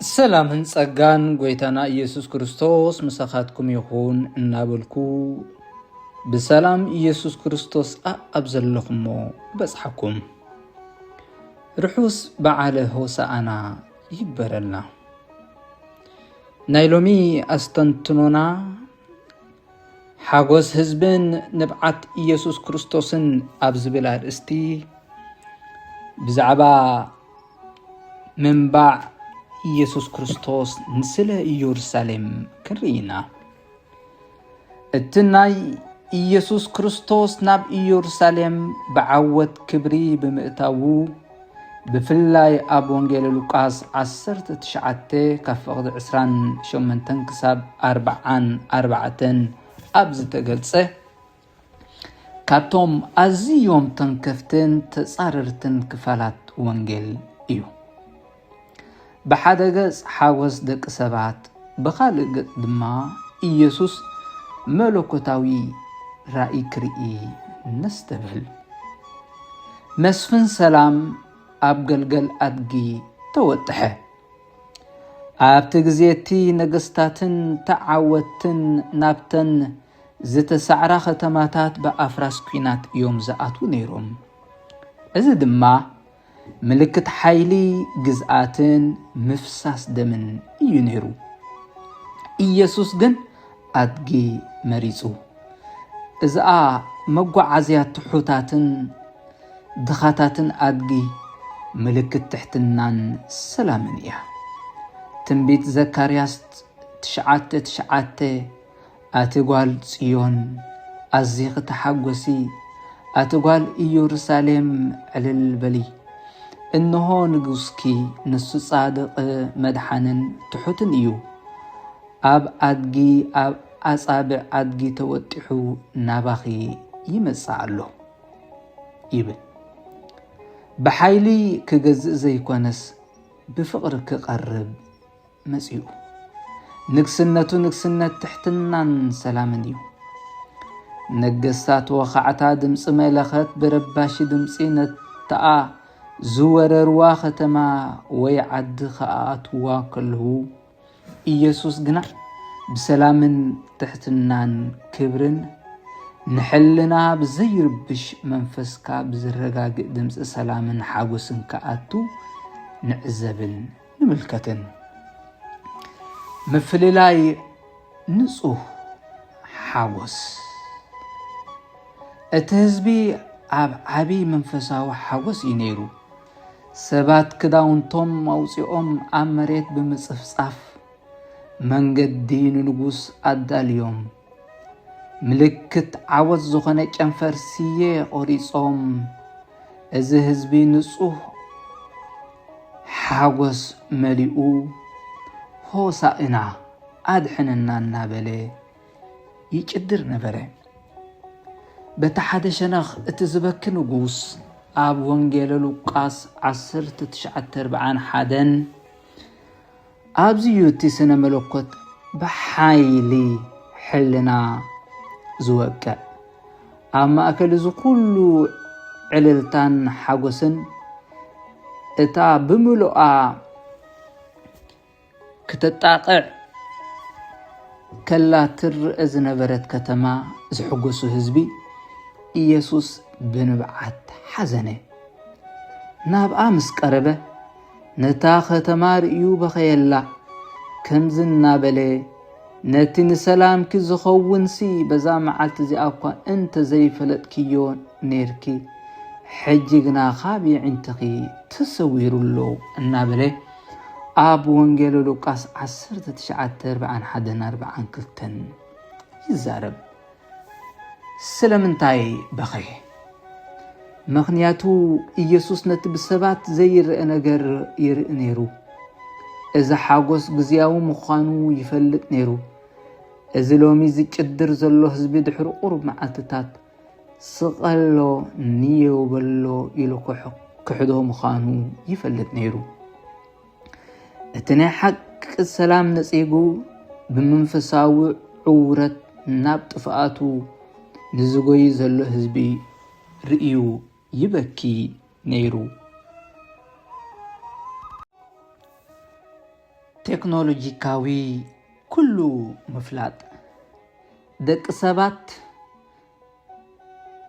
سلام ጸጋን ጎይታና ኢየሱስ ክርስቶስ መሰኻትኩም ይኹን እናበልኩ በሰላም ኢየሱስ ክርስቶስ አብዘለኹሞ በጽሐኩም ርሑስ በዓለ ሆሳዕና ይበረልና ናይሎሚ አስተንትኖና ሓጎስ ህዝብን ንብዓት ኢየሱስ ክርስቶስን አብዝብል አርእስቲ ብዛዕባ መንባዕ ኢየሱስ ክርስቶስ ንስለ ኢየሩሳሌም ክርኢና እትናይ ኢየሱስ ክርስቶስ ናብ ኢየሩሳሌም በዓወት ክብሪ ብምእታው ብፍላይ ኣብ ወንጌል ሉቃስ 19 ካብ ፍቕዲ 28 ክሳብ 44 ኣብ ዝተገልጸ ካብቶም ኣዝዮም ተንከፍትን ተጻረርትን ክፋላት ወንጌል እዩ። በሓደ ገጽ ሓጎስ ደቂ ሰባት ብኻልእ ገጽ ድማ ኢየሱስ መለኮታዊ ራእይ ክርኢ ነስተብል መስፍን ሰላም ኣብ ገልገል ኣድጊ ተወጥሐ ኣብቲ ግዜቲ ነገስታትን ተዓወትን ናብተን ዝተሳዕራ ከተማታት ብኣፍራስ ኩናት እዮም ዝኣትዉ ነይሮም። እዚ ድማ ምልክት ሓይሊ ግዝኣትን ምፍሳስ ደምን እዩ ነይሩ። ኢየሱስ ግን ኣድጊ መሪጹ። እዚኣ መጓዓዝያ ትሑታትን ድኻታትን ኣድጊ ምልክት ትሕትናን ሰላምን እያ። ትንቢት ዘካርያስ 9:9 ኣትጓል ጽዮን ኣዚኽ ተሓጐሲ ኣትጓል ኢየሩሳሌም ዕልል በሊ እነሆ ንጉስኪ ንሱ ጻድቕ መድሓንን ትሑትን እዩ ኣብ ኣድጊ ኣብ ኣጻብዕ ኣድጊ ተወጢሑ ናባኺ ይመጽእ ኣሎ ይብል። ብሓይሊ ክገዝእ ዘይኮነስ ብፍቕሪ ክቐርብ መጺኡ። ንግስነቱ ንግስነት ትሕትናን ሰላምን እዩ። ነገስታት ወኻዕታ ድምፂ መለኸት ብረባሺ ድምፂ ነተኣ ዝወረርዋ ከተማ ወይ ዓዲ ከኣትዋ ከለዉ ኢየሱስ ግና ብሰላምን ትሕትናን ክብርን ንሕልና ብዘይርብሽ መንፈስካ ብዝረጋግእ ድምፂ ሰላምን ሓጎስን ከኣቱ ንዕዘብን ንምልከትን። ምፍልላይ ንጹህ ሓጎስ እቲ ህዝቢ ኣብ ዓብይ መንፈሳዊ ሓጎስ እዩ ነይሩ። ሰባት ክዳውንቶም ኣውፂኦም ኣብ መሬት ብምጽፍጻፍ መንገዲ ንንጉስ ኣዳልዮም ምልክት ዓወት ዝኾነ ጨንፈር ስየ ቆሪጾም እዚ ህዝቢ ንጹህ ሓጎስ መሊኡ ሆሳዕና ኣድሕነና እናበለ ይጭድር ነበረ። በቲ ሓደ ሸነኽ እቲ ዝበኪ ንጉስ ኣብ ወንጌል ሉቃስ 19:41 ኣብዚ እቲ ስነ መለኮት ብሓይሊ ሕልና ዝወቅዕ ኣብ ማእከል እዚ ኩሉ ዕልልታን ሓጎስን እታ ብምሉኣ ክትጣቕዕ ከላ ትርአ ዝነበረት ከተማ ዝሕጎሱ ህዝቢ ኢየሱስ ብንብዓት ሓዘነ። ናብኣ ምስ ቀረበ ነታ ከተማ ርእዩ በኸየላ ከምዝ እናበለ ነቲ ንሰላምኪ ዝኸውንሲ በዛ መዓልቲ እዚኣ እኳ እንተ ዘይፈለጥክዮ ነርኪ ሕጂ ግና ካብ ይዕንትኺ ተሰዊሩሎ እናበለ ኣብ ወንጌል ሉቃስ 19:41-42 ይዛረብ። ስለምንታይ በኸየ? ምኽንያቱ ኢየሱስ ነቲ ብሰባት ዘይርአ ነገር ይርኢ ነይሩ። እዚ ሓጎስ ግዝያዊ ምዃኑ ይፈልጥ ነይሩ። እዚ ሎሚ ዝጭድር ዘሎ ህዝቢ ድሕሪ ቁሩብ መዓልትታት ስቐሎ ንየውበሎ ኢሉ ክሕዶ ምዃኑ ይፈልጥ ነይሩ። እቲ ናይ ሓቂ ሰላም ነጺጉ ብመንፈሳዊ ዕውረት ናብ ጥፍኣቱ ንዝጎይ ዘሎ ህዝቢ ርእዩ ይበኪ ነይሩ። ቴክኖሎጂካዊ ኩሉ ምፍላጥ ደቂ ሰባት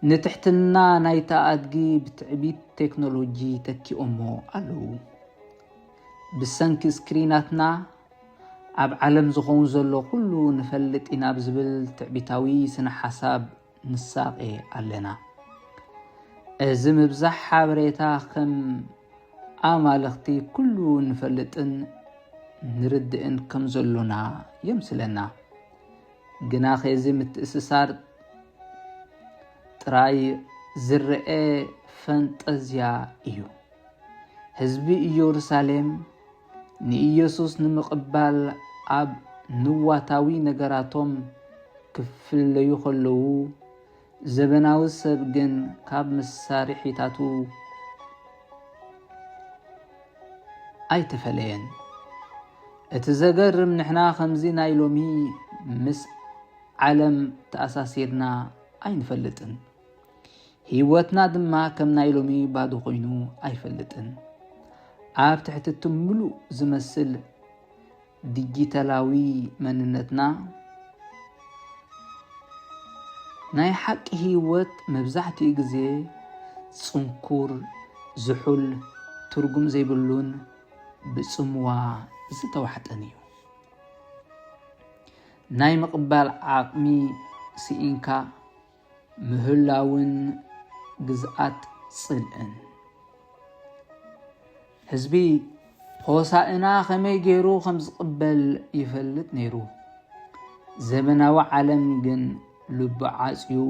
ንትሕትና ናይታ ኣድጊ ብትዕቢት ቴክኖሎጂ ተኪኦሞ ኣለዉ ብሰንኪ ስክሪናትና ኣብ ዓለም ዝኾኑ ዘሎ ኩሉ ንፈልጥ ኢና ብዝብል ትዕቢታዊ ስነ ሓሳብ ንሳቐ ኣለና እዚ ምብዛሕ ሓበሬታ ከም ኣማልኽቲ ኩሉ ንፈልጥን ንርድእን ከም ዘሎና የምስለና ግና ኸዚ ምትእስሳር ጥራይ ዝርአ ፈንጠዝያ እዩ ህዝቢ ኢየሩሳሌም ንኢየሱስ ንምቕባል ኣብ ንዋታዊ ነገራቶም ክፍለዩ ከለዉ ዘበናዊ ሰብ ግን ካብ መሳርሒታቱ ኣይተፈለየን እቲ ዘገርም ንሕና ከምዚ ናይ ሎሚ ምስ ዓለም ተኣሳሲርና ኣይንፈልጥን ህይወትና ድማ ከም ናይ ሎሚ ባዶ ኮይኑ ኣይፈልጥን ኣብ ትሕቲ ሙሉእ ዝመስል ዲጂታላዊ መንነትና ናይ ሓቂ ህይወት መብዛሕትኡ ግዜ ጽንኩር ዝሑል ትርጉም ዘይብሉን ብጽምዋ ዝተዋሕጠን እዩ ናይ ምቕባል ዓቕሚ ስኢንካ ምህላውን ግዝኣት ጽልእን ህዝቢ ሆሳእና ከመይ ገይሩ ከም ዝቕበል ይፈልጥ ነይሩ ዘመናዊ ዓለም ግን ልቡ ዓጽዩ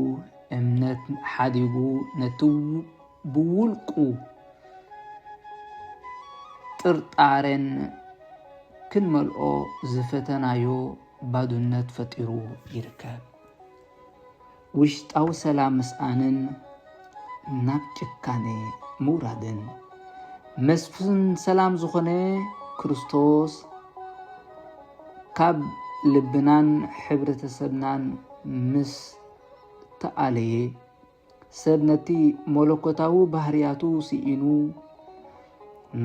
እምነት ሓዲጉ ነቲ ብውልቁ ጥርጣሬን ክንመልኦ ዝፈተናዮ ባዶነት ፈጢሩ ይርከብ ውሽጣዊ ሰላም ምስኣንን ናብ ጭካኔ ምውራድን መስፍን ሰላም ዝኾነ ክርስቶስ ካብ ልብናን ሕብረተሰብናን ምስ ተኣለየ ሰብ ነቲ መለኮታዊ ባህርያቱ ሲኢኑ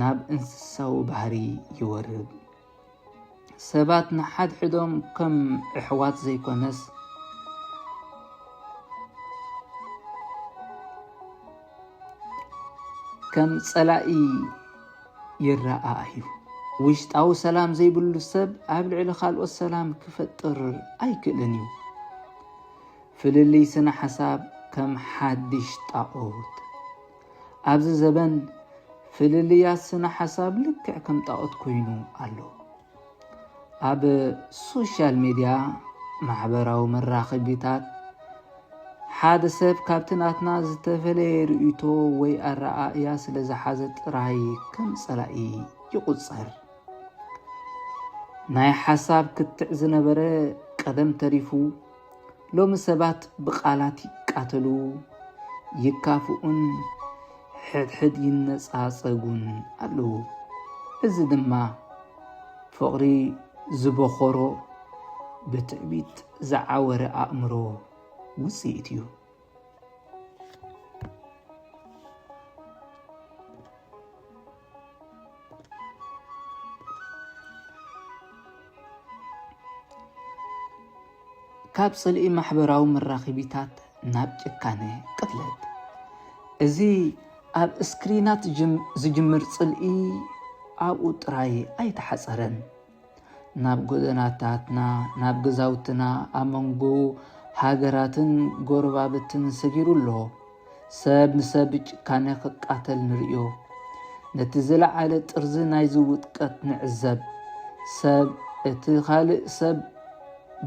ናብ እንስሳዊ ባህሪ ይወርድ ሰባት ንሓድሕዶም ከም ኣሕዋት ዘይኮነስ ከም ጸላኢ ይረኣዩ ውሽጣዊ ሰላም ዘይብሉ ሰብ ኣብ ልዕሊ ካልኦት ሰላም ክፈጥር ኣይክእልን እዩ ፍልልይ ስነ ሓሳብ ከም ሓድሽ ጣዖት ኣብዚ ዘበን ፍልልያት ስነ ሓሳብ ልክዕ ከም ጣዖት ኮይኑ ኣሎ ኣብ ሶሻል ሚድያ ማሕበራዊ መራኸቢታት ሓደ ሰብ ካብቲ ናትና ዝተፈለየ ርእይቶ ወይ ኣረኣእያ ስለ ዝሓዘ ጥራይ ከም ጸላኢ ይቁጸር ናይ ሓሳብ ክትዕ ዝነበረ ቀደም ተሪፉ ሎሚ ሰባት ብቃላት ይቃተሉ ይካፍኡን ሕድሕድ ይነጻጸጉን ኣለዉ እዚ ድማ ፍቕሪ ዝበኾሮ ብትዕቢት ዝዓወረ ኣእምሮ ውፅኢት እዩ ካብ ጽልኢ ማሕበራዊ መራኸቢታት ናብ ጭካኔ ቅትለት እዚ ኣብ ስክሪናት ዝጅምር ጽልኢ ኣብኡ ጥራይ ኣይተሓፀረን ናብ ጎደናታትና ናብ ገዛውትና ኣብ መንጎ ሃገራትን ጎረባብትን ሰጊሩ ኣሎ ሰብ ንሰብ ጭካኔ ክቃተል ንርእዮ ነቲ ዝለዓለ ጥርዚ ናይ ዝውጥቀት ንዕዘብ ሰብ እቲ ካልእ ሰብ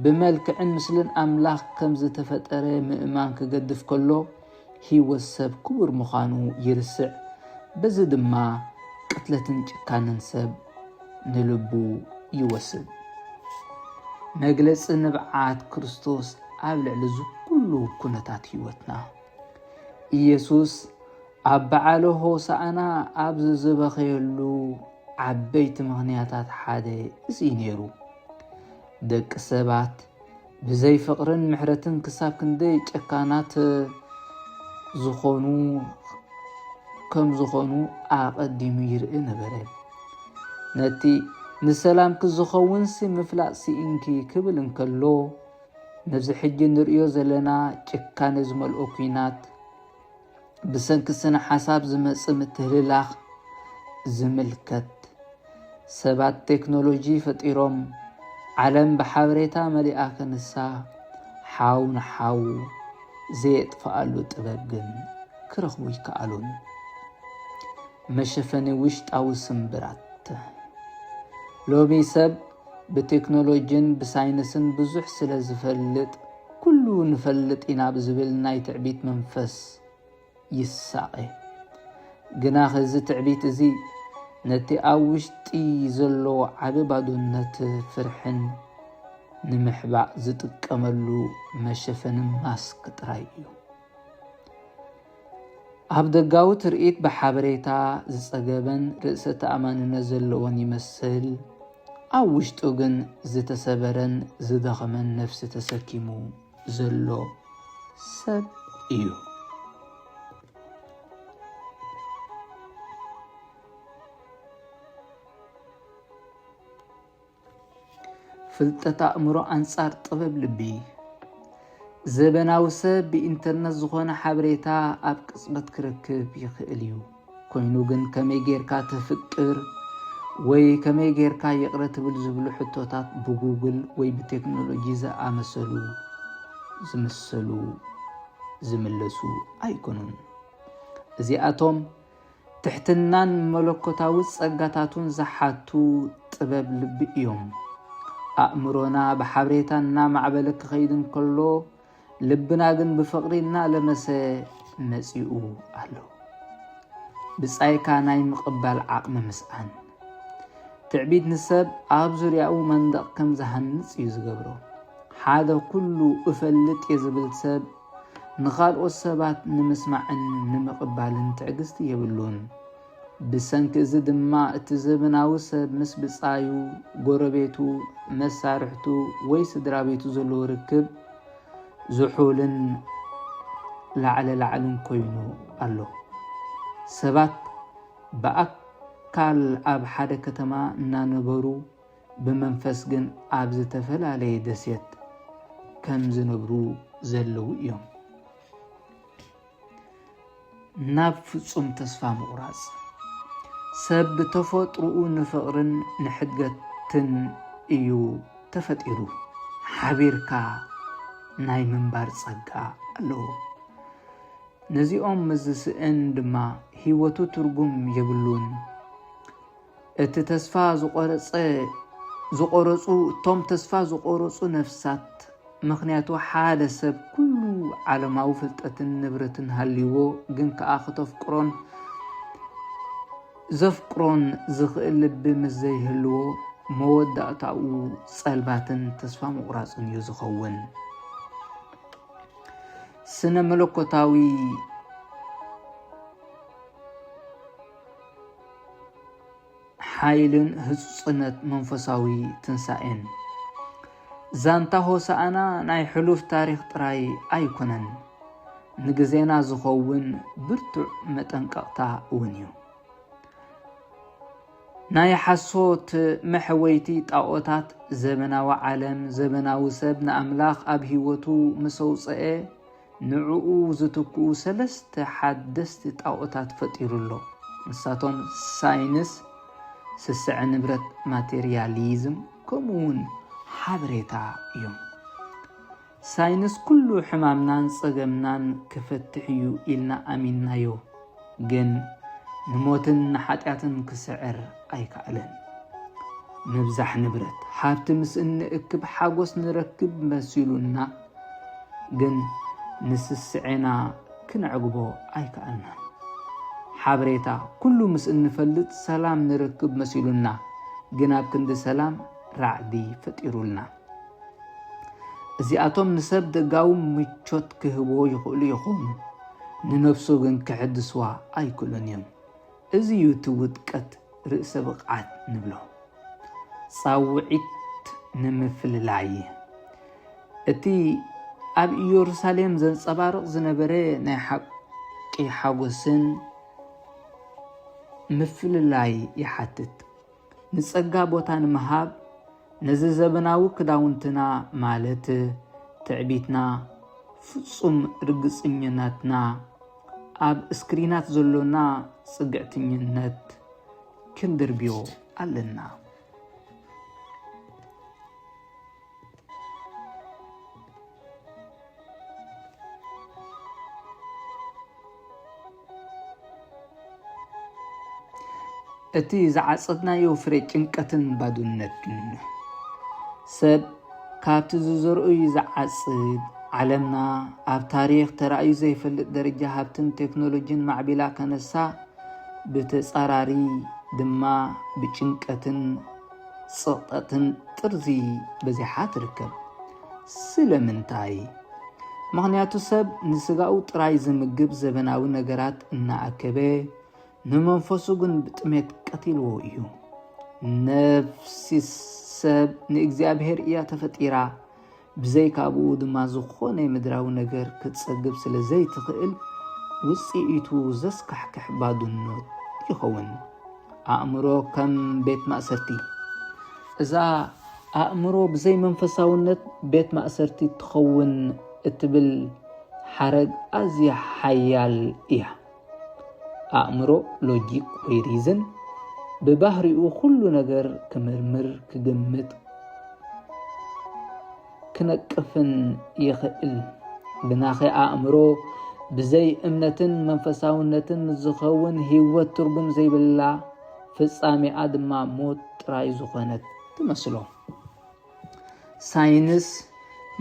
ብመልክዕን ምስልን ኣምላኽ ከም ዝተፈጠረ ምእማን ክገድፍ ከሎ ህይወት ሰብ ክቡር ምዃኑ ይርስዕ በዚ ድማ ቅትለትን ጭካንን ሰብ ንልቡ ይወስድ መግለፂ ንብዓት ክርስቶስ ኣብ ልዕሊ ዝኩሉ ኩነታት ህይወትና ኢየሱስ ኣብ በዓለ ሆሳዕና ኣብ ዝበኸየሉ ዓበይቲ ምኽንያታት ሓደ እዚ ነይሩ ደቂ ሰባት ብዘይ ፍቕርን ምሕረትን ክሳብ ክንደይ ጨካናት ዝኾኑ ኣቐዲሙ ይርኢ ነበረ ነቲ ንሰላም ክዝኸውን ሲ ምፍላጥ ሲኢንኪ ክብል እንከሎ ነብዚ ሕጂ ንርእዮ ዘለና ጭካነ ዝመልኦ ኩናት ብሰንኪ ስነ ሓሳብ ዝመጽእ ምትህልላኽ ዝምልከት ሰባት ቴክኖሎጂ ፈጢሮም ዓለም ብሓበሬታ መሊኣ ክንሳ ሓው ንሓው ዘየጥፍኣሉ ጥበብ ግን ክረኽቡ ይከኣሉን። መሸፈኒ ውሽጣዊ ስምብራት ሎሚ ሰብ ብቴክኖሎጂን ብሳይንስን ብዙሕ ስለ ዝፈልጥ ኩሉ ንፈልጥ ኢና ብዝብል ናይ ትዕቢት መንፈስ ይሳቐ። ግና ኸዚ ትዕቢት እዚ ነቲ ኣብ ውሽጢ ዘሎ ዓብ ባዶነት ፍርሕን ንምሕባእ ዝጥቀመሉ መሸፈንን ማስክ ጥራይ እዩ። ኣብ ደጋዊ ትርኢት ብሓበሬታ ዝጸገበን ርእሰ ተኣማንነት ዘለዎን ይመስል፣ ኣብ ውሽጡ ግን ዝተሰበረን ዝደኸመን ነፍሲ ተሰኪሙ ዘሎ ሰብ እዩ። ፍልጠት ኣእምሮ ኣንጻር ጥበብ ልቢ ዘበናዊ ሰብ ብኢንተርነት ዝኾነ ሓበሬታ ኣብ ቅጽበት ክረክብ ይኽእል እዩ። ኮይኑ ግን ከመይ ጌርካ ተፍቅር ወይ ከመይ ጌርካ ይቕረ ትብል ዝብሉ ሕቶታት ብጉግል ወይ ብቴክኖሎጂ ዝኣመሰሉ ዝምሰሉ ዝምለሱ ኣይኮኑን። እዚኣቶም ትሕትናን መለኮታዊ ጸጋታቱን ዝሓቱ ጥበብ ልቢ እዮም። ኣእምሮና ብሓበሬታ እናማዕበለ ክኸይድ እንከሎ ልብና ግን ብፍቕሪ እናለመሰ መጺኡ ኣሎ። ብጻይካ ናይ ምቕባል ዓቕሚ ምስኣን ትዕቢት ንሰብ ኣብ ዙርያኡ መንደቕ ከም ዝሃንጽ እዩ ዝገብሮ። ሓደ ኩሉ እፈልጥ የዝብል ሰብ ንኻልኦት ሰባት ንምስማዕን ንምቕባልን ትዕግስቲ የብሉን። ብሰንኪ እዚ ድማ እቲ ዘበናዊ ሰብ ምስ ብጻዩ፣ ጎረቤቱ፣ መሳርሕቱ ወይ ስድራ ቤቱ ዘለዎ ርክብ ዝሑልን ላዕልን ኮይኑ ኣሎ። ሰባት በኣካል ኣብ ሓደ ከተማ እናነበሩ ብመንፈስ ግን ኣብ ዝተፈላለየ ደሴት ከም ዝነብሩ ዘለዉ እዮም። ናብ ፍጹም ተስፋ ምቑራጽ ሰብ ብተፈጥሮኡ ንፍቕርን ንሕድገትን እዩ ተፈጢሩ። ሓቢርካ ናይ ምንባር ጸጋ ኣለዎ። ነዚኦም ምዝስእን ድማ ህይወቱ ትርጉም የብሉን። እቲ ተስፋ ዝቆረጹ እቶም ተስፋ ዝቆረጹ ነፍሳት ምኽንያቱ ሓደ ሰብ ኩሉ ዓለማዊ ፍልጠትን ንብረትን ሃልይዎ ግን ከዓ ክተፍቅሮን ዘፍቅሮን ዝኽእል ልቢ ምስ ዘይህልዎ መወዳእታኡ ጸልባትን ተስፋ ምቑራጽን እዩ ዝኸውን። ስነ መለኮታዊ ሓይልን ህጹጽነት መንፈሳዊ ትንሳኤን ዛንታ ሆሳዕና ናይ ሕሉፍ ታሪኽ ጥራይ ኣይኮነን፣ ንግዜና ዝኸውን ብርቱዕ መጠንቀቕታ እውን እዩ። ናይ ሓሶት መሕወይቲ ጣዖታት ዘመናዊ ዓለም ዘመናዊ ሰብ ንኣምላኽ ኣብ ህይወቱ ምስ ኣውፅአ ንዕኡ ዝትክኡ ሰለስተ ሓደስቲ ጣዖታት ፈጢሩሎ። ንሳቶም ሳይንስ፣ ስስዕ ንብረት ማቴርያሊዝም ከምኡውን ሓበሬታ እዮም። ሳይንስ ኩሉ ሕማምናን ጸገምናን ክፈትሕ እዩ ኢልና ኣሚንናዮ፣ ግን ንሞትን ንሓጢኣትን ክስዕር ኣይከኣለን። ምብዛሕ ንብረት ሃብቲ ምስ እንእክብ ሓጎስ ንረክብ መሲሉና፣ ግን ንስስዕና ክንዕግቦ ኣይከኣልና። ሓበሬታ ኩሉ ምስ እንፈልጥ ሰላም ንረክብ መሲሉና፣ ግን ኣብ ክንዲ ሰላም ራዕዲ ፈጢሩልና። እዚኣቶም ንሰብ ደጋዊ ምቾት ክህቦ ይኽእሉ ይኾኑ፣ ንነፍሱ ግን ክሕድስዋ ኣይክእሉን እዮም። እዚ እዩ እቲ ውድቀት ርእሰ ብቕዓት ንብሎ። ጻውዒት ንምፍልላይ እቲ ኣብ ኢየሩሳሌም ዘንጸባርቕ ዝነበረ ናይ ሓቂ ሓጎስን ምፍልላይ ይሓትት። ንጸጋ ቦታ ንምሃብ ነዚ ዘበናዊ ክዳውንትና ማለት ትዕቢትና ፍጹም ርግጽኝነትና ኣብ እስክሪናት ዘሎና ጽግዕትኝነት ክንድርብዮ ኣለና። እቲ ዝዓጸድናዮ ፍሬ ጭንቀትን ባዶነትን ሰብ ካብቲ ዝዘርኡ ዝዓጽድ ዓለምና ኣብ ታሪኽ ተራእዩ ዘይፈልጥ ደረጃ ሃብትን ቴክኖሎጂን ማዕቢላ ከነሳ ብተጻራሪ ድማ ብጭንቀትን ጽቕጠትን ጥርዚ በዚሓ ትርከብ። ስለምንታይ? ምክንያቱ ሰብ ንስጋኡ ጥራይ ዝምግብ ዘበናዊ ነገራት እናኣከበ ንመንፈሱ ግን ብጥሜት ቀቲልዎ እዩ። ነፍሲ ሰብ ንእግዚአብሔር እያ ተፈጢራ ብዘይካብኡ ድማ ዝኾነ ምድራዊ ነገር ክትጸግብ ስለ ዘይትኽእል ውጽኢቱ ዘስካሕክሕ ባዶነት ይኸውን። ኣእምሮ ከም ቤት ማእሰርቲ። እዛ ኣእምሮ ብዘይ መንፈሳውነት ቤት ማእሰርቲ ትኸውን እትብል ሓረግ ኣዝያ ሓያል እያ። ኣእምሮ ሎጂክ ወይ ሪዝን በባህሪኡ ኩሉ ነገር ክምርምር ክግምት ክነቅፍን ይኽእል። ብናኺ ኣእምሮ ብዘይ እምነትን መንፈሳውነትን ዝኸውን ህይወት ትርጉም ዘይብላ ፍጻሜኣ ድማ ሞት ጥራይ ዝኾነት ትመስሎ። ሳይንስ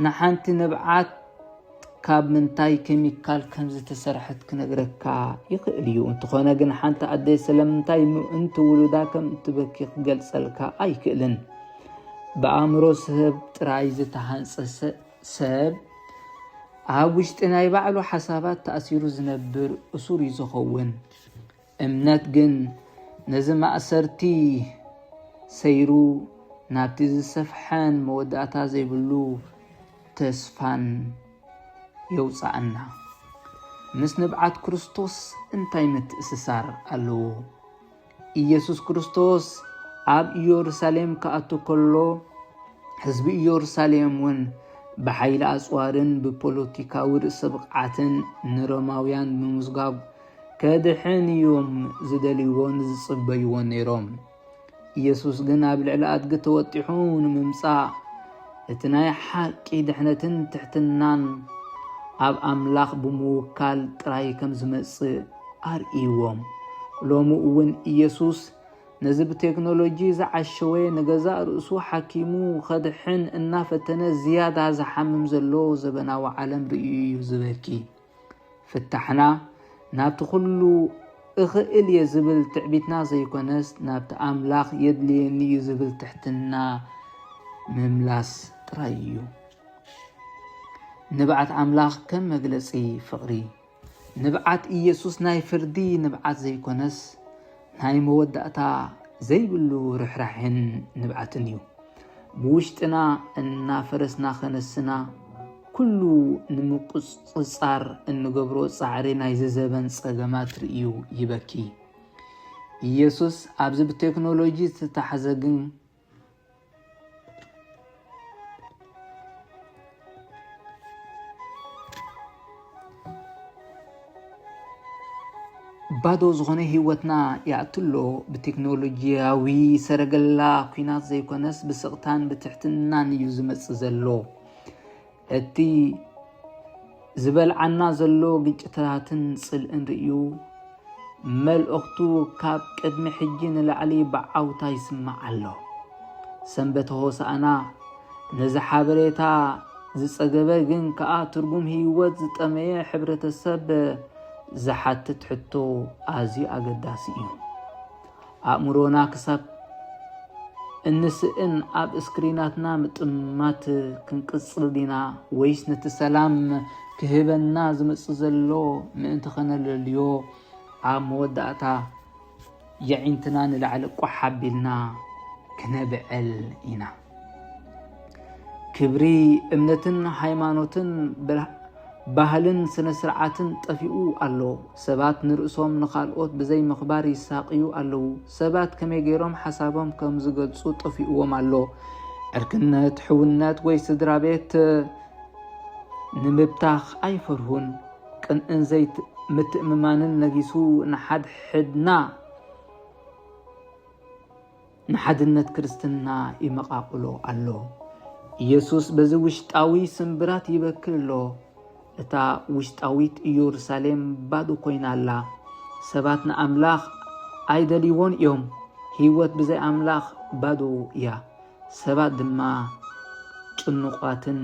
ንሓንቲ ንብዓት ካብ ምንታይ ኬሚካል ከም ዝተሰርሐት ክነግረካ ይኽእል እዩ። እንተኾነ ግን ሓንቲ ኣደይ ስለምንታይ ምእንቲ ውሉዳ ከም እትበኪ ክገልጸልካ ኣይክእልን። ብኣእምሮ ሰብ ጥራይ ዝተሃንጸ ሰብ ኣብ ውሽጢ ናይ ባዕሉ ሓሳባት ተኣሲሩ ዝነብር እሱር እዩ ዝኸውን። እምነት ግን ነዚ ማእሰርቲ ሰይሩ ናብቲ ዝሰፍሐን መወዳእታ ዘይብሉ ተስፋን የውፃአና። ምስ ንብዓት ክርስቶስ እንታይ ምትእስሳር ኣለዎ? ኢየሱስ ክርስቶስ ኣብ ኢየሩሳሌም ከኣቱ ከሎ ህዝቢ ኢየሩሳሌም እውን ብሓይሊ ኣጽዋርን ብፖለቲካዊ ርእሰ ብቕዓትን ንሮማውያን ብምስጋብ ከድሕንዮም ዝደልይዎን ዝጽበይዎን ነይሮም። ኢየሱስ ግን ኣብ ልዕሊ ኣድጊ ተወጢሑ ንምምጻእ እቲ ናይ ሓቂ ድሕነትን ትሕትናን ኣብ ኣምላኽ ብምውካል ጥራይ ከም ዝመጽእ ኣርእይዎም። ሎሚ እውን ኢየሱስ ነዚ ብቴክኖሎጂ ዝዓሸወ ንገዛ ርእሱ ሓኪሙ ኸድሕን እናፈተነ ዝያዳ ዝሓምም ዘሎ ዘበናዊ ዓለም ርእዩ እዩ ዝበኪ። ፍታሕና ናብቲ ኩሉ እኽእል እየ ዝብል ትዕቢትና ዘይኮነስ ናብቲ ኣምላኽ የድልየኒ እዩ ዝብል ትሕትና ምምላስ ጥራይ እዩ። ንብዓት ኣምላኽ ከም መግለጺ ፍቕሪ፣ ንብዓት ኢየሱስ ናይ ፍርዲ ንብዓት ዘይኮነስ ናይ መወዳእታ ዘይብሉ ርሕራሕን ንብዓትን እዩ። ብውሽጥና እናፈረስና ኸነስና ኩሉ ንምቁጽጻር እንገብሮ ጻዕሪ ናይ ዘዘበን ጸገማት ርእዩ ይበኪ። ኢየሱስ ኣብዚ ብቴክኖሎጂ ዝተታሕዘ ግን ባዶ ዝኾነ ህይወትና ያእትሎ ብቴክኖሎጂያዊ ሰረገላ ኩናት ዘይኮነስ ብስቕታን ብትሕትናን እዩ ዝመጽእ ዘሎ። እቲ ዝበልዓና ዘሎ ግጭታትን ጽልእን ርእዩ መልእኽቱ ካብ ቅድሚ ሕጂ ንላዕሊ ብዓውታ ይስማዕ ኣሎ። ሰንበተ ሆሳእና ነዚ ሓበሬታ ዝጸገበ ግን ከዓ ትርጉም ህይወት ዝጠመየ ሕብረተሰብ ዝሓትት ሕቶ ኣዝዩ ኣገዳሲ እዩ። ኣእምሮና ክሳብ እንስእን ኣብ እስክሪናትና ምጥማት ክንቅጽል ዲና ወይስ ነቲ ሰላም ክህበና ዝመጽእ ዘሎ ምእንቲ ኸነለልዮ ኣብ መወዳእታ የዒንትና ንላዕሊ ቋሕ ኣቢልና ክነብዕል ኢና? ክብሪ እምነትን ሃይማኖትን ባህልን ስነ ስርዓትን ጠፊኡ ኣሎ ሰባት ንርእሶም ንኻልኦት ብዘይ ምኽባር ይሳቅዩ ኣለዉ ሰባት ከመይ ገይሮም ሓሳቦም ከም ዝገልጹ ጠፊኡዎም ኣሎ ዕርክነት ሕውነት ወይ ስድራ ቤት ንምብታኽ ኣይፈርሁን ቅንዕን ዘይት ምትእምማንን ነጊሱ ንሓድነት ክርስትና ይመቃቅሎ ኣሎ ኢየሱስ በዚ ውሽጣዊ ስምብራት ይበክል ኣሎ እታ ውሽጣዊት ኢየሩሳሌም ባዶ ኮይና ኣላ ሰባት ንኣምላኽ ኣይደልይዎን እዮም ህይወት ብዘይ ኣምላኽ ባዶ እያ ሰባት ድማ ጭኑቃትን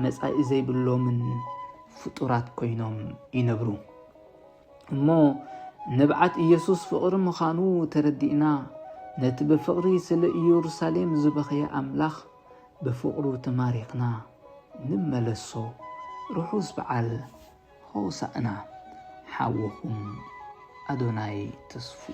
መጻኢ ዘይብሎምን ፍጡራት ኮይኖም ይነብሩ እሞ ነብዓት ኢየሱስ ፍቅሪ ምዃኑ ተረዲእና ነቲ ብፍቅሪ ስለ ኢየሩሳሌም ዝበኸየ ኣምላኽ بفقر تماريخنا نملسو رحوس بعل هوسأنا حاوهم أدوناي تصفو